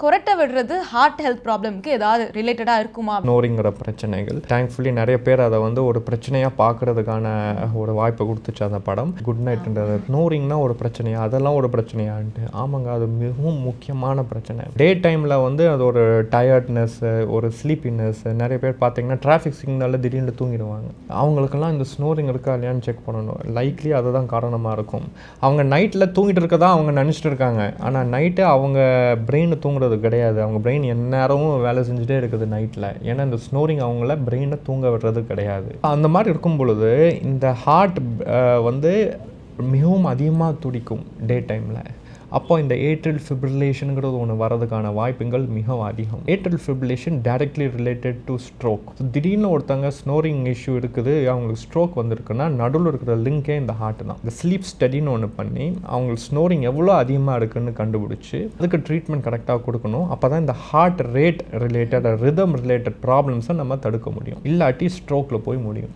கொரட்டை விடுறது heart health ப்ராப்ளம்க்கு ஏதாவது ரிலேட்டடாக இருக்குமா? ஸ்னோரிங்கிற பிரச்சனைகள் தேங்க்ஃபுல்லி நிறைய பேர் அதை வந்து ஒரு பிரச்சனையாக பார்க்கறதுக்கான ஒரு வாய்ப்பை கொடுத்துச்சு அந்த படம். குட் நைட்ன்றது ஸ்னோரிங்னா ஒரு பிரச்சனையா, அதெல்லாம் ஒரு பிரச்சனையான்ட்டு. ஆமாங்க, அது மிகவும் முக்கியமான பிரச்சனை. டே டைமில் வந்து அது ஒரு டயர்ட்னஸ், ஒரு ஸ்லீப்பினஸ். நிறைய பேர் பார்த்தீங்கன்னா டிராஃபிக் சிக்னலில் திடீர்னு தூங்கிடுவாங்க. அவங்களுக்கெல்லாம் இந்த ஸ்னோரிங் இருக்கா இல்லையான்னு செக் பண்ணணும். லைக்லி அதுதான் காரணமாக இருக்கும். அவங்க நைட்டில் தூங்கிட்டு இருக்கதான் அவங்க நினச்சிட்டு இருக்காங்க. ஆனால் நைட்டு அவங்க பிரெயின் தூங்குறது கிடையாது. அவங்க பிரெயின் எந்நேரமும் வேலை செஞ்சுட்டே இருக்குது நைட்டில். ஏன்னா இந்த ஸ்னோரிங் அவங்கள பிரெயினை தூங்க விடுறது கிடையாது. அந்த மாதிரி இருக்கும் பொழுது இந்த ஹார்ட் வந்து மிகவும் அதிகமாக துடிக்கும் டே டைமில். அப்போ இந்த ஏட்ரியல் ஃபிப்ரிலேஷனுங்கிறது ஒன்று வரதுக்கான வாய்ப்புகள் மிக அதிகம். Atrial fibrillation directly related to stroke. திடீர்னு ஒருத்தங்க ஸ்னோரிங் இஷ்யூ இருக்குது, அவங்களுக்கு ஸ்ட்ரோக் வந்திருக்குன்னா நடுவில் இருக்கிற லிங்கே இந்த ஹார்ட் தான். இந்த ஸ்லீப் ஸ்டடின்னு ஒன்று பண்ணி அவங்களுக்கு ஸ்னோரிங் எவ்வளோ அதிகமாக இருக்குதுன்னு கண்டுபிடிச்சி அதுக்கு ட்ரீட்மெண்ட் கரெக்டாக கொடுக்கணும். அப்போ தான் இந்த heart rate related, rhythm related ப்ராப்ளம்ஸை நம்ம தடுக்க முடியும். இல்லாட்டி ஸ்ட்ரோக்கில் போய் முடியும்.